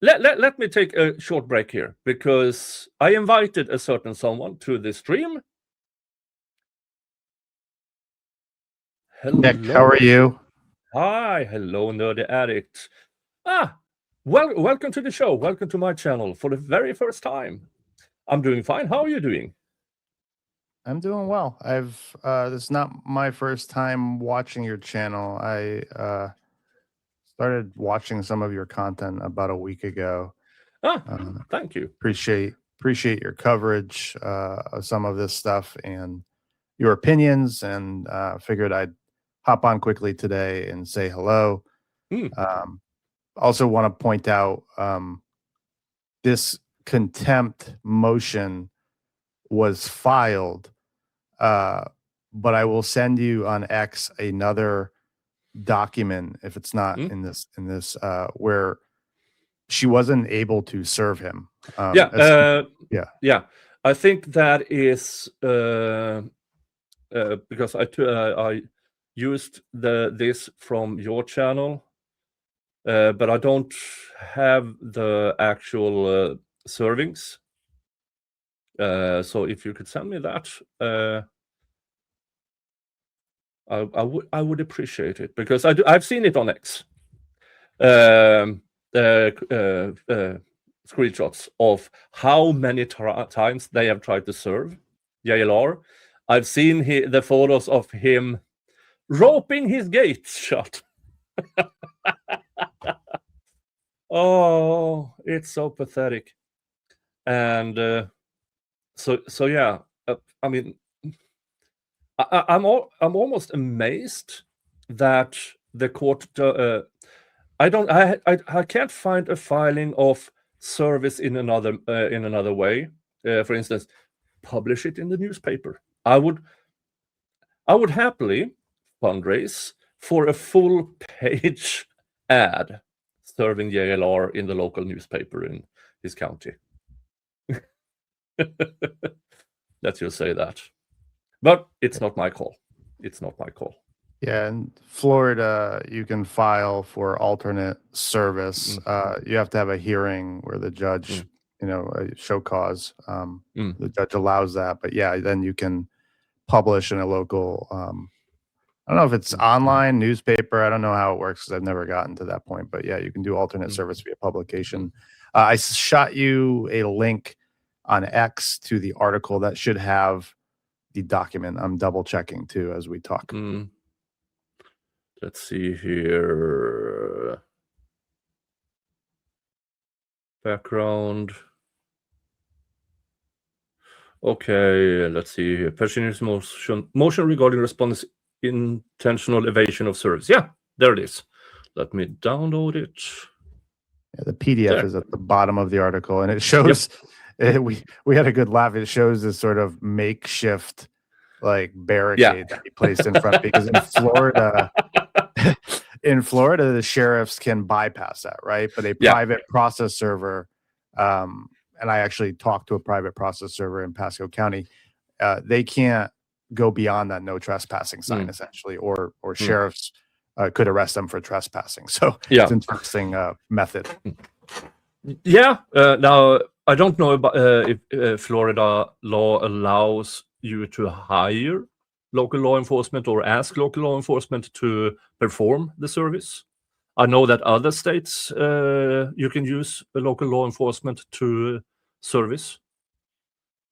Let me take a short break here because I invited a certain someone to the stream. Hello. Nick, how are you? Hi, hello, Nerdy Addict. Welcome to the show. Welcome to my channel for the very first time. I'm doing fine. How are you doing? I'm doing well. This is not my first time watching your channel. I started watching some of your content about a week ago. Thank you. Appreciate your coverage of some of this stuff and your opinions, and figured I'd hop on quickly today and say hello. Also want to point out this contempt motion was filed, but I will send you on X another document if it's not in this where she wasn't able to serve him. Yeah. I think that is because I used this from your channel, but I don't have the actual servings. So if you could send me that, I would appreciate it, because I've seen it on X. Screenshots of how many times they have tried to serve JLR. I've seen the photos of him roping his gates shut. Oh, it's so pathetic. And so yeah, I mean, I'm almost amazed that the court. I can't find a filing of service in another way. For instance, publish it in the newspaper. I would happily fundraise for a full page ad serving JLR in the local newspaper in his county. Let's just say that. But it's not my call. It's not my call. Yeah, in Florida, you can file for alternate service. You have to have a hearing where the judge, show cause. The judge allows that, but yeah, then you can publish in a local. I don't know if it's online newspaper. I don't know how it works because I've never gotten to that point. But yeah, you can do alternate service via publication. I shot you a link on X to the article that should have the document. I'm double checking too as we talk. Let's see here. Background. Okay, let's see here. Petitioner's motion regarding respondent's intentional evasion of service. Yeah, there it is. Let me download it. Yeah, the PDF is at the bottom of the article, and it shows. We had a good laugh. It shows this sort of makeshift barricade that he placed in front, because in Florida, the sheriffs can bypass that, right? But a private process server, and I actually talked to a private process server in Pasco County, they can't go beyond that no trespassing sign, essentially, or sheriffs could arrest them for trespassing. So it's an interesting method. Yeah. Now, I don't know about if Florida law allows you to hire local law enforcement or ask local law enforcement to perform the service. I know that other states you can use a local law enforcement to service,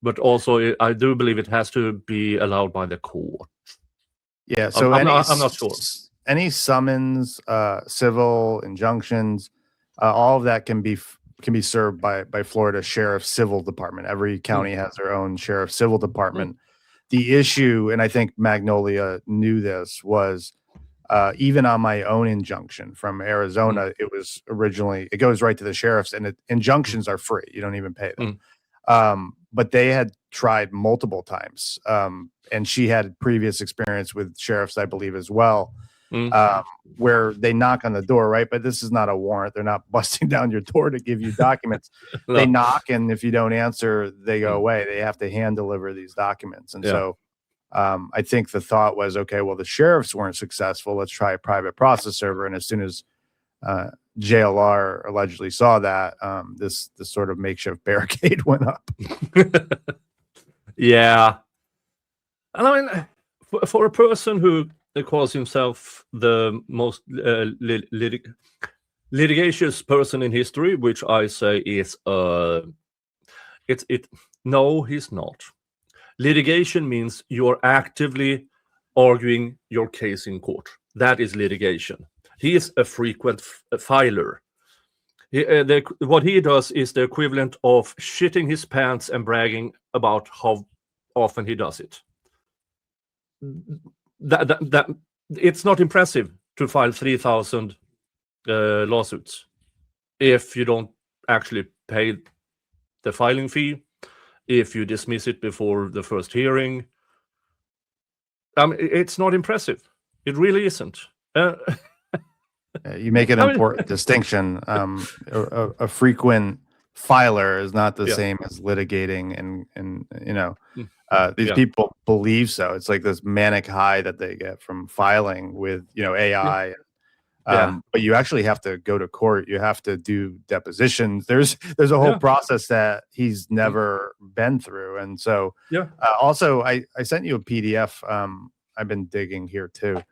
but also I do believe it has to be allowed by the court. Yeah, so I'm not sure. Any summons, civil injunctions, all of that can be served by Florida Sheriff's Civil Department. Every county has their own Sheriff's Civil Department. The issue, and I think Magnolia knew this, was even on my own injunction from Arizona, it goes right to the sheriffs, and injunctions are free. You don't even pay them. But they had tried multiple times, and she had previous experience with sheriffs, I believe, as well, where they knock on the door, right? But this is not a warrant. They're not busting down your door to give you documents. No. They knock, and if you don't answer, they go away. They have to hand deliver these documents. And so I think the thought was, okay, well, the sheriffs weren't successful. Let's try a private process server. And as soon as JLR allegedly saw that, this sort of makeshift barricade went up. Yeah. And I mean, for a person who calls himself the most litigious person in history, which I say is no, he's not. Litigation means you're actively arguing your case in court. That is litigation. He is a frequent filer. What he does is the equivalent of shitting his pants and bragging about how often he does it. That it's not impressive to file 3,000 lawsuits if you don't actually pay the filing fee, if you dismiss it before the first hearing. It's not impressive. It really isn't. You make an important distinction. A frequent filer is not the same as litigating, and these people believe so. It's like this manic high that they get from filing with AI. But you actually have to go to court. You have to do depositions. There's a whole process that he's never been through. And so also I sent you a PDF. I've been digging here too.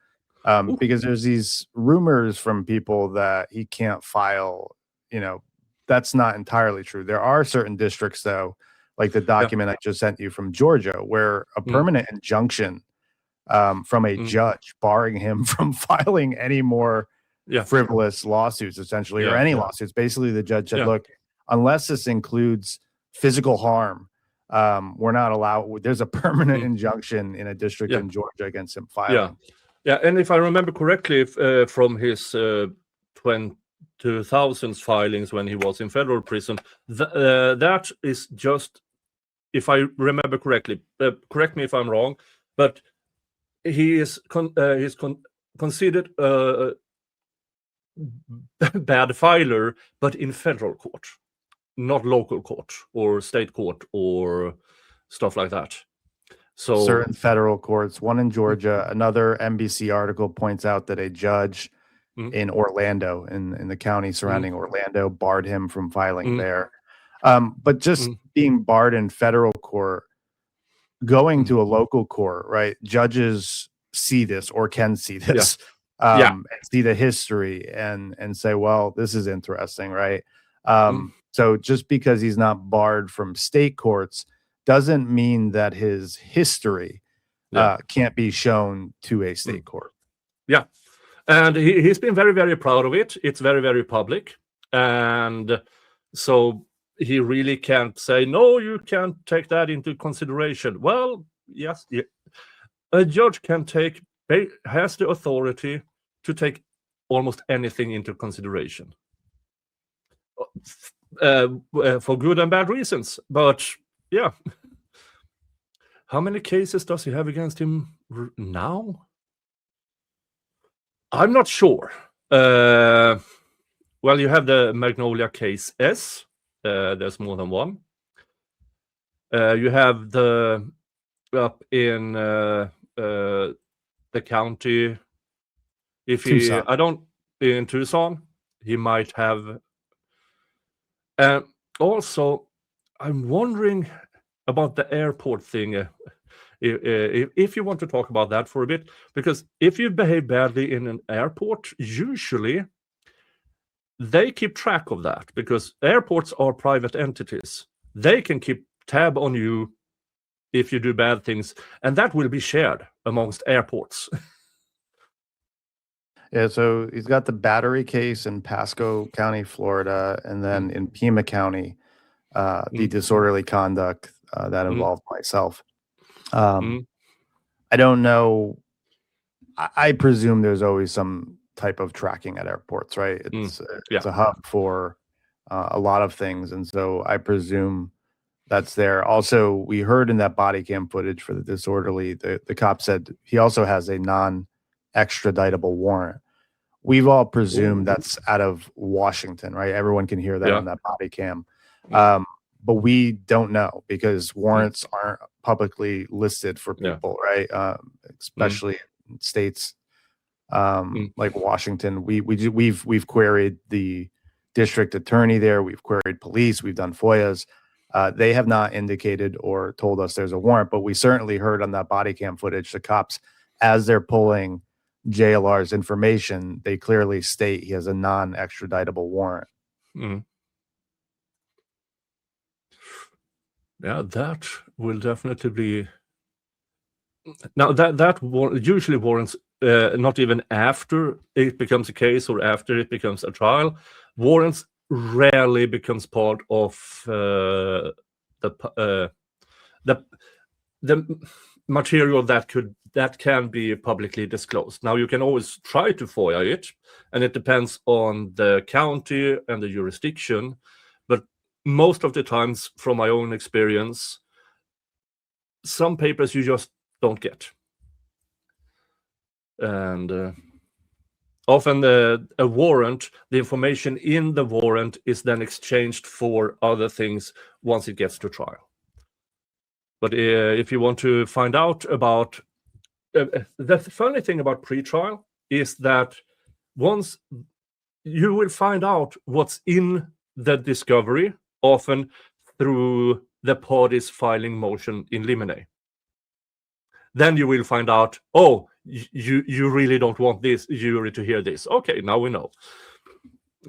Because there's these rumors from people that he can't file, that's not entirely true. There are certain districts though, like the document I just sent you from Georgia, where a permanent injunction from a judge barring him from filing any more frivolous lawsuits, essentially, or any lawsuits. Basically, the judge said, look, unless this includes physical harm, we're not allowed. There's a permanent injunction in a district in Georgia against him filing. Yeah, and if I remember correctly, from his 2000s filings when he was in federal prison, that is just, if I remember correctly, correct me if I'm wrong, but he is considered a bad filer, but in federal court, not local court or state court or stuff like that. So certain federal courts, one in Georgia, another NBC article points out that a judge in Orlando, in the county surrounding Orlando, barred him from filing there. But just being barred in federal court, going to a local court, right? Judges see this or can see this, and see the history and say, well, this is interesting, right? So just because he's not barred from state courts doesn't mean that his history can't be shown to a state court. Yeah. And he's been very, very proud of it. It's very, very public. And so he really can't say, no, you can't take that into consideration. Well, yes. A judge has the authority to take almost anything into consideration. For good and bad reasons. But yeah. How many cases does he have against him now? I'm not sure. Well, you have the Magnolia case S. There's more than one. You have the up in the county. If he, Tucson. In Tucson, he might have. Also, I'm wondering about the airport thing. If you want to talk about that for a bit, because if you behave badly in an airport, usually they keep track of that, because airports are private entities. They can keep tab on you if you do bad things, and that will be shared amongst airports. Yeah, so he's got the battery case in Pasco County, Florida, and then in Pima County, the disorderly conduct that involved myself. I don't know. I presume there's always some type of tracking at airports, right? It's a hub for a lot of things, and so I presume that's there. Also, we heard in that body cam footage for the disorderly, the cop said he also has a non-extraditable warrant. We've all presumed that's out of Washington, right? Everyone can hear that on that body cam. But we don't know, because warrants aren't publicly listed for people, right? Especially in states like Washington. We've queried the district attorney there. We've queried police. We've done FOIAs. They have not indicated or told us there's a warrant, but we certainly heard on that body cam footage, the cops, as they're pulling JLR's information, they clearly state he has a non-extraditable warrant. Yeah, that will definitely be. Now that usually warrants not even after it becomes a case or after it becomes a trial. Warrants rarely becomes part of the material that can be publicly disclosed. Now you can always try to FOIA it, and it depends on the county and the jurisdiction. But most of the times, from my own experience, some papers you just don't get, and often a warrant, the information in the warrant is then exchanged for other things once it gets to trial. But if you want to find out about the funny thing about pre-trial is that once you will find out what's in the discovery, often through the parties filing motion in limine. Then you will find out, oh, you really don't want this jury to hear this. Okay, now we know.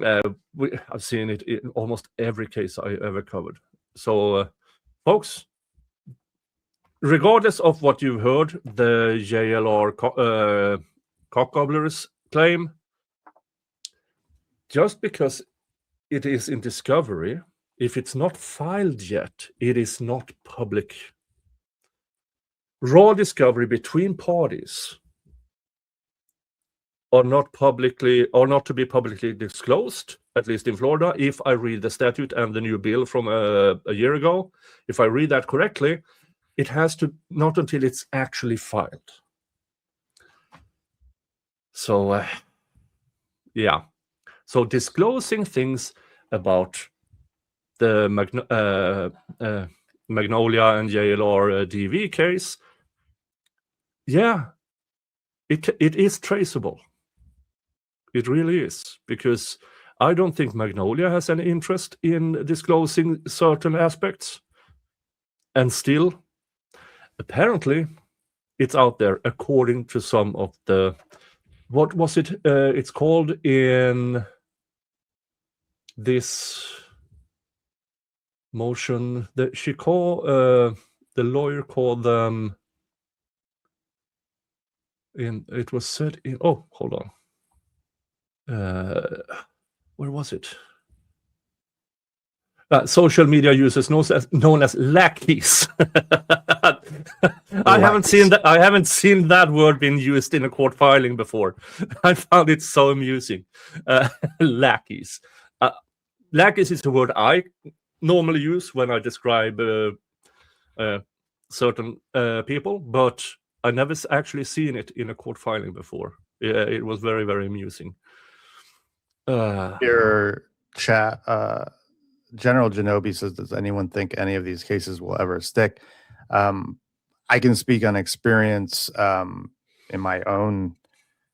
I've seen it in almost every case I ever covered. So, folks, regardless of what you've heard, the JLR cockgobblers claim, just because it is in discovery, if it's not filed yet, it is not public. Raw discovery between parties are not to be publicly disclosed, at least in Florida. If I read the statute and the new bill from a year ago, if I read that correctly, it has to not until it's actually filed. So, yeah. So disclosing things about the Magnolia and JLR DV case, yeah, it is traceable. It really is, because I don't think Magnolia has any interest in disclosing certain aspects. And still, apparently, it's out there according to some of the, what was it? It's called in this motion, the lawyer called them in, it was said in, oh, hold on. Where was it? Social media users known as lackeys. I haven't seen that word being used in a court filing before. I found it so amusing. Lackeys. Lackeys is the word I normally use when I describe certain people, but I never actually seen it in a court filing before. It was very, very amusing. Your chat, General Genobi says, does anyone think any of these cases will ever stick? I can speak on experience in my own,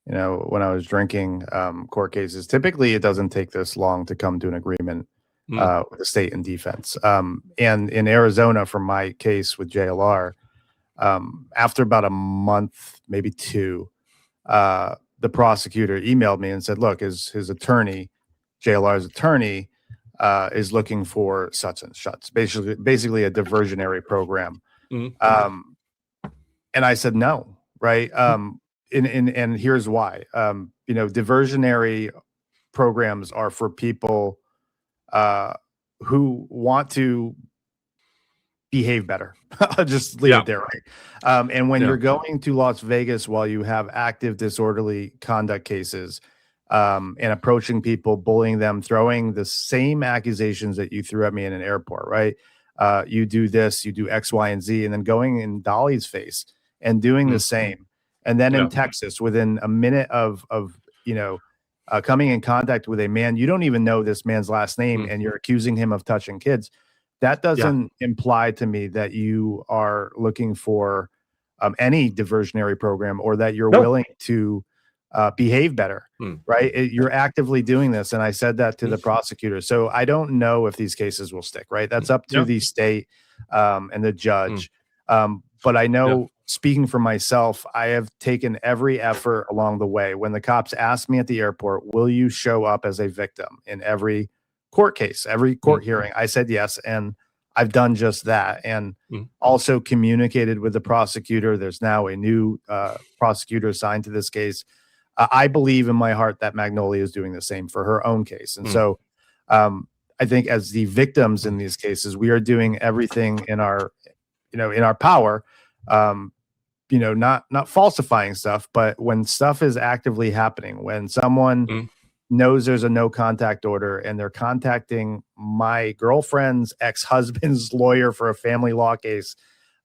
when I was drinking, court cases. Typically, it doesn't take this long to come to an agreement with the state and defense. And in Arizona, from my case with JLR, after about a month, maybe two, the prosecutor emailed me and said, look, his attorney, JLR's attorney, is looking for such and such, basically a diversionary program. And I said no, right? And here's why. Diversionary programs are for people who want to behave better. I'll just leave it there, right? And when you're going to Las Vegas while you have active disorderly conduct cases, and approaching people, bullying them, throwing the same accusations that you threw at me in an airport, right? You do this, you do X, Y, and Z, and then going in Dolly's face and doing the same. And then in Texas, within a minute of coming in contact with a man, you don't even know this man's last name, and you're accusing him of touching kids. That doesn't imply to me that you are looking for any diversionary program, or that you're willing to behave better, Mm. right? You're actively doing this. And I said that to the prosecutor. So I don't know if these cases will stick, right? That's up to Yeah. the state and the judge. But I know, speaking for myself, I have taken every effort along the way. When the cops asked me at the airport, will you show up as a victim in every court case, every court hearing? I said yes. And I've done just that, and also communicated with the prosecutor. There's now a new prosecutor assigned to this case. I believe in my heart that Magnolia is doing the same for her own case. And so I think as the victims in these cases, we are doing everything in our, in our power, not falsifying stuff, but when stuff is actively happening, when someone knows there's a no contact order and they're contacting my girlfriend's ex-husband's lawyer for a family law case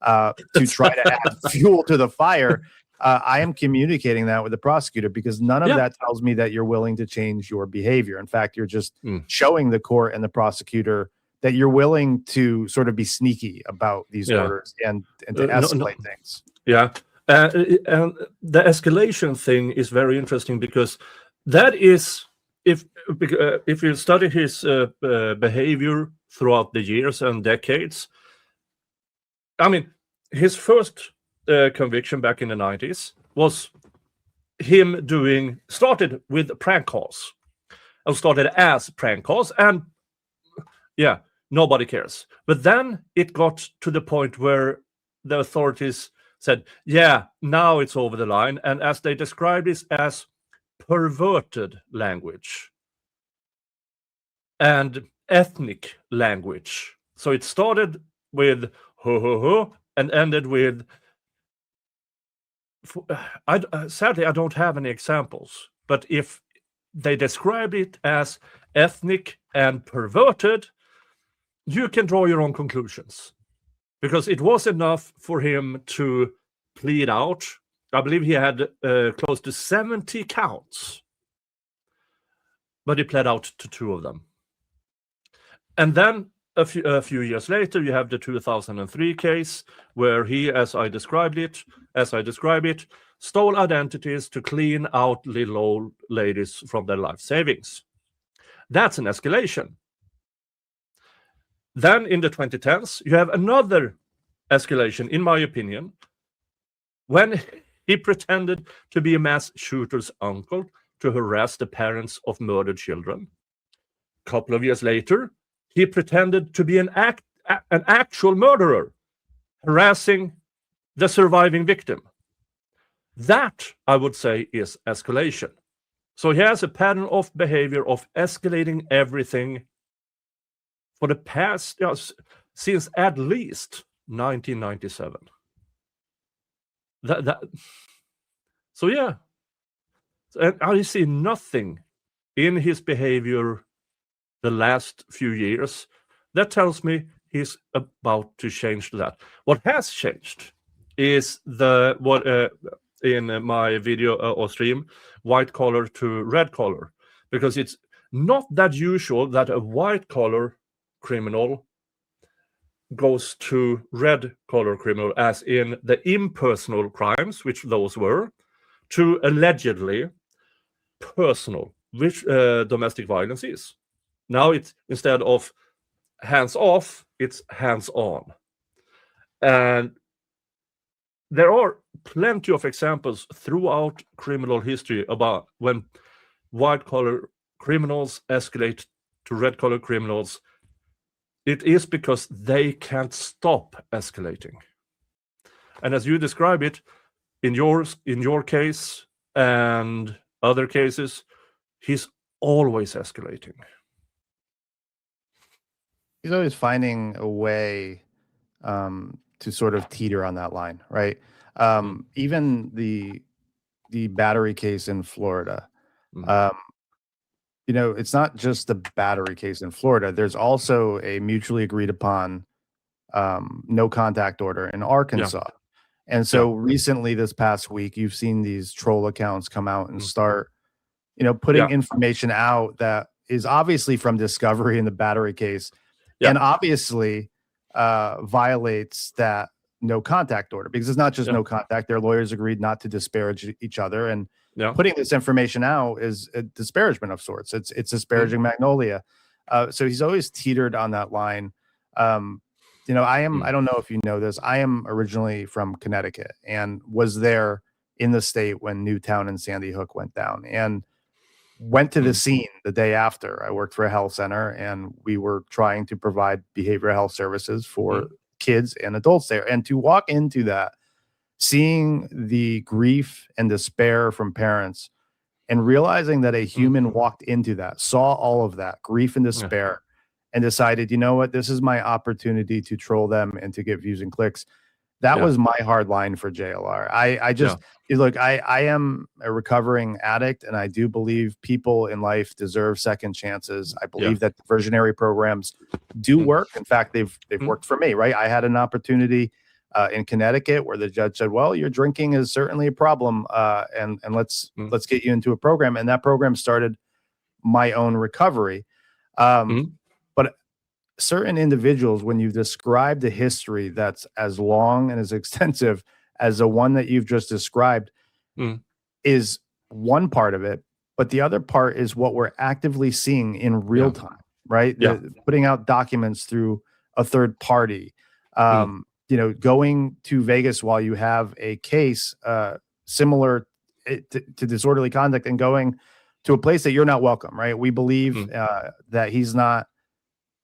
to try to add fuel to the fire, I am communicating that with the prosecutor, because none of that tells me that you're willing to change your behavior. In fact, you're just showing the court and the prosecutor that you're willing to sort of be sneaky about these orders and to escalate things. Yeah. And the escalation thing is very interesting, because that is, if you study his behavior throughout the years and decades, I mean, his first conviction back in the 90s was him started with prank calls, and started as prank calls, and nobody cares. But then it got to the point where the authorities said, now it's over the line, and as they described this as perverted language and ethnic language. So it started with ho ho ho and ended with sadly, I don't have any examples, but if they describe it as ethnic and perverted, you can draw your own conclusions, because it was enough for him to plead out. I believe he had close to 70 counts, but he pled out to 2 of them. And then a few years later, you have the 2003 case where he, as I describe it, stole identities to clean out little old ladies from their life savings. That's an escalation. Then in the 2010s, you have another escalation, in my opinion, when he pretended to be a mass shooter's uncle to harass the parents of murdered children. A couple of years later, he pretended to be an actual murderer, harassing the surviving victim. That, I would say, is escalation. So he has a pattern of behavior of escalating everything for the past, since at least 1997. And I see nothing in his behavior the last few years that tells me he's about to change that. What has changed is in my video or stream, white collar to red collar, because it's not that usual that a white collar criminal goes to red collar criminal, as in the impersonal crimes, which those were, to allegedly personal, which domestic violence is. Now it's, instead of hands off, it's hands on. And there are plenty of examples throughout criminal history about when white collar criminals escalate to red collar criminals. It is because they can't stop escalating. And as you describe it, in your case and other cases, he's always escalating. He's always finding a way to sort of teeter on that line, right? Even the battery case in Florida, it's not just the battery case in Florida. There's also a mutually agreed upon no contact order in Arkansas. Yeah. And so recently, this past week, you've seen these troll accounts come out and start, putting information out that is obviously from discovery in the battery case, and obviously violates that no contact order, because it's not just no contact. Their lawyers agreed not to disparage each other. And Yeah. putting this information out is a disparagement of sorts. It's disparaging Magnolia. So he's always teetered on that line. You know, I don't know if you know this. I am originally from Connecticut and was there in the state when Newtown and Sandy Hook went down, and went to the scene the day after. I worked for a health center, and we were trying to provide behavioral health services for kids and adults there. And to walk into that, seeing the grief and despair from parents, and realizing that a human walked into that, saw all of that grief and despair, and decided, you know what, this is my opportunity to troll them and to get views and clicks. That was my hard line for JLR. I just look, I am a recovering addict, and I do believe people in life deserve second chances. I believe that diversionary programs do work. In fact, they've worked for me, right? I had an opportunity in Connecticut where the judge said, well, your drinking is certainly a problem, and let's get you into a program. And that program started my own recovery. But certain individuals, when you describe the history that's as long and as extensive as the one that you've just described, is one part of it. But the other part is what we're actively seeing in real time, right? Putting out documents through a third party, you know, going to Vegas while you have a case similar to disorderly conduct, and going to a place that you're not welcome, right? We believe that he's not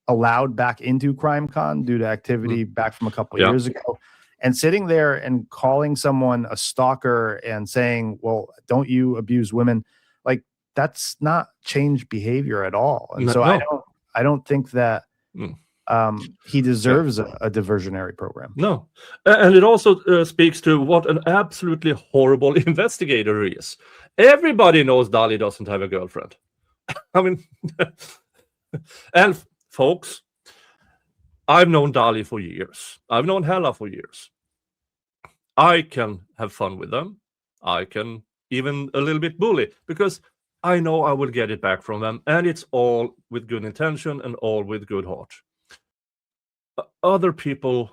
allowed back into CrimeCon due to activity back from a couple of years ago, and sitting there and calling someone a stalker and saying, well, don't you abuse women? Like, that's not change behavior at all. And I don't think that he deserves a diversionary program. No. And it also speaks to what an absolutely horrible investigator he is. Everybody knows Dali doesn't have a girlfriend. I mean, and folks, I've known Dali for years. I've known Hella for years. I can have fun with them. I can even a little bit bully, because I know I will get it back from them, and it's all with good intention and all with good heart. Other people,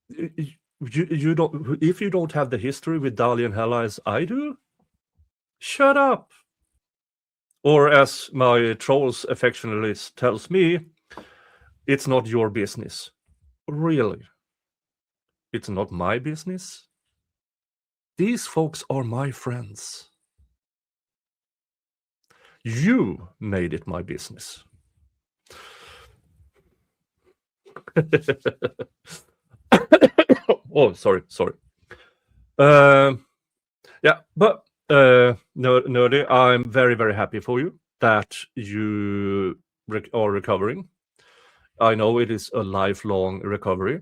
you don't. If you don't have the history with Dali and Hella as I do, shut up. Or as my trolls affectionately tells me, it's not your business. Really? It's not my business? These folks are my friends. You made it my business. Oh, sorry. Yeah, but Nerdy, I'm very, very happy for you that you are recovering. I know it is a lifelong recovery.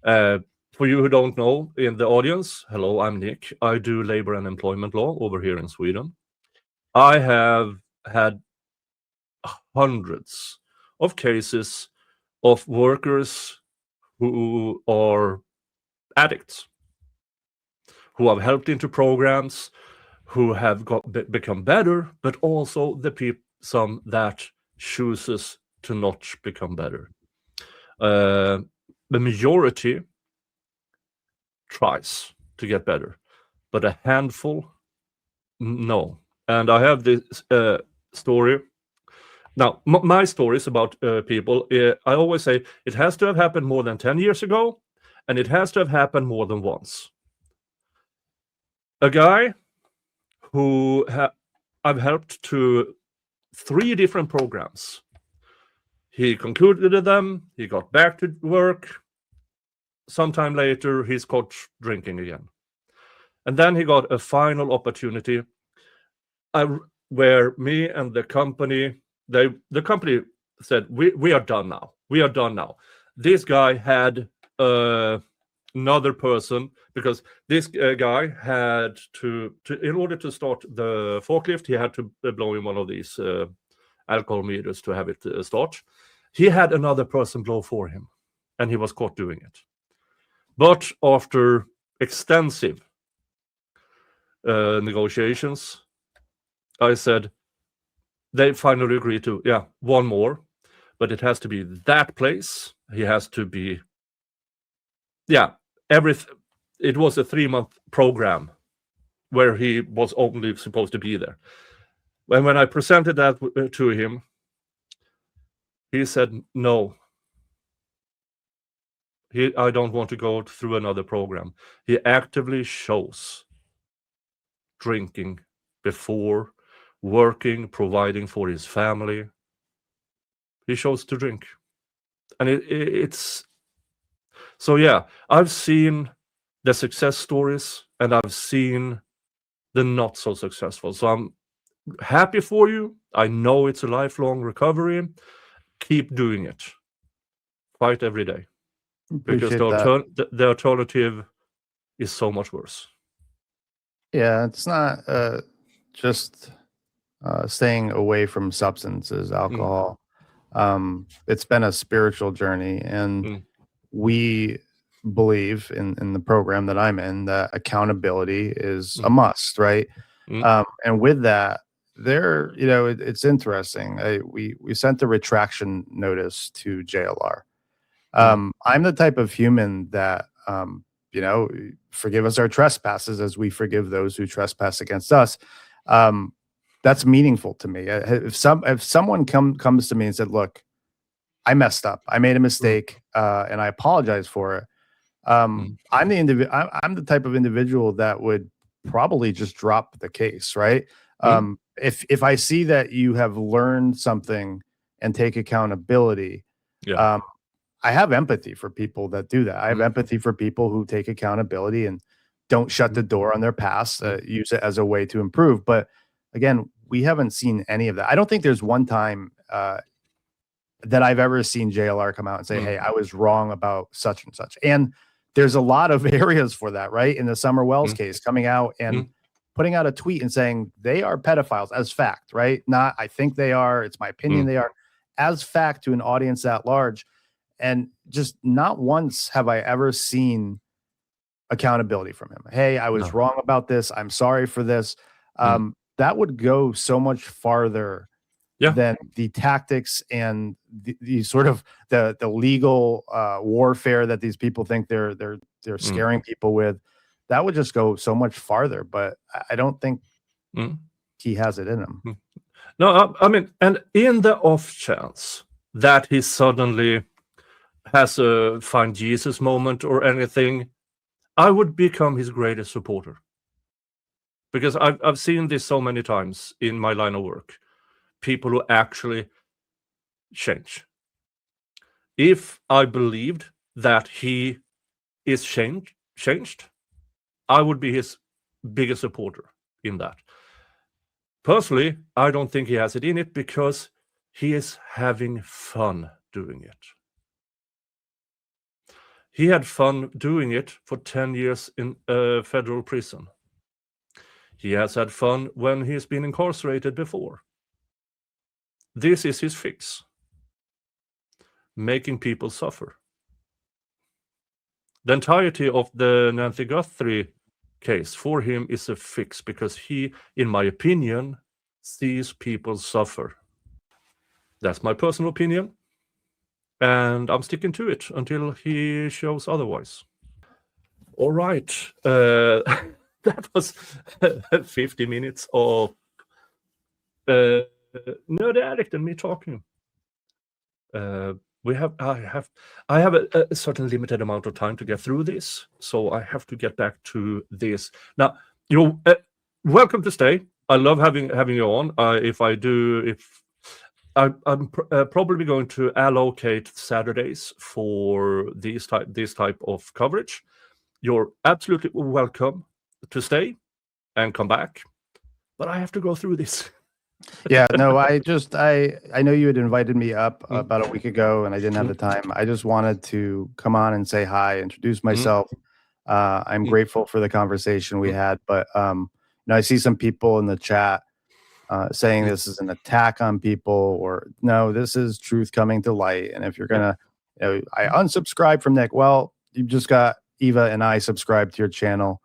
For you who don't know, in the audience, hello, I'm Nick. I do labor and employment law over here in Sweden. I have had hundreds of cases of workers who are addicts, who have helped into programs, who have become better, but also some that chooses to not become better. The majority tries to get better, but a handful, no. And I have this story. Now, my stories about people, I always say it has to have happened more than 10 years ago, and it has to have happened more than once. A guy who I've helped to 3 different programs. He concluded them, he got back to work. Sometime later, he's caught drinking again. And then he got a final opportunity where me and the company, the company said, we are done now. We are done now. This guy had another person, because this guy had to, in order to start the forklift, he had to blow in one of these alcohol meters to have it start. He had another person blow for him, and he was caught doing it. But after extensive negotiations, I said, they finally agreed to, one more, but it has to be that place. He has to be, it was a 3-month program where he was only supposed to be there. When I presented that to him, he said, no, I don't want to go through another program. He actively chose drinking before working, providing for his family. He chose to drink. And it's so, yeah, I've seen the success stories and I've seen the not so successful. So I'm happy for you. I know it's a lifelong recovery. Keep doing it. Fight every day. Because the alternative is so much worse. Yeah, it's not just staying away from substances, alcohol. It's been a spiritual journey, and we believe in the program that I'm in that accountability is a must, right? And with that, it's interesting. We sent a retraction notice to JLR. I'm the type of human that forgive us our trespasses as we forgive those who trespass against us. That's meaningful to me. If someone comes to me and said, look, I messed up, I made a mistake, and I apologize for it. I'm the type of individual that would probably just drop the case, right? If I see that you have learned something and take accountability, I have empathy for people that do that. I have empathy for people who take accountability and don't shut the door on their past, use it as a way to improve. But again, we haven't seen any of that. I don't think there's one time that I've ever seen JLR come out and say, hey, I was wrong about such and such. And there's a lot of areas for that, right? In the Summer Wells case, coming out and putting out a tweet and saying they are pedophiles as fact, right? Not, I think they are, it's my opinion they are, as fact to an audience at large. And just not once have I ever seen accountability from him. Hey, I was wrong about this. I'm sorry for this. That would go so much farther than the tactics and the sort of the legal warfare that these people think they're scaring people with. That would just go so much farther. But I don't think he has it in him. No, I mean, and in the off chance that he suddenly has a find Jesus moment or anything, I would become his greatest supporter. Because I've seen this so many times in my line of work. People who actually change. If I believed that he is changed, I would be his biggest supporter in that. Personally, I don't think he has it in it because he is having fun doing it. He had fun doing it for 10 years in a federal prison. He has had fun when he's been incarcerated before. This is his fix. Making people suffer. The entirety of the Nancy Guthrie case for him is a fix because he, in my opinion, sees people suffer. That's my personal opinion. And I'm sticking to it until he shows otherwise. All right. That was 50 minutes of Nerd Addict and me talking. I have a certain limited amount of time to get through this, so I have to get back to this. Now, you're welcome to stay. I love having you on. I'm probably going to allocate Saturdays for this type of coverage. You're absolutely welcome to stay and come back, but I have to go through this. Yeah, no, I know you had invited me up about a week ago and I didn't have the time. I just wanted to come on and say hi, introduce myself. I'm grateful for the conversation we had, but I see some people in the chat saying this is an attack on people, or no, this is truth coming to light. And if you're gonna, I unsubscribe from Nick. Well, you've just got Eva and I subscribe to your channel.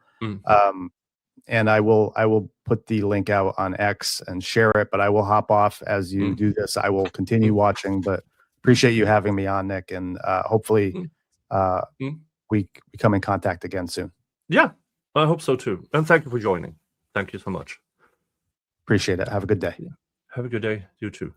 And I will put the link out on X and share it, but I will hop off as you do this. I will continue watching, but appreciate you having me on, Nick, and hopefully we come in contact again soon. Yeah, I hope so too. And thank you for joining. Thank you so much. Appreciate it. Have a good day. Have a good day. You too.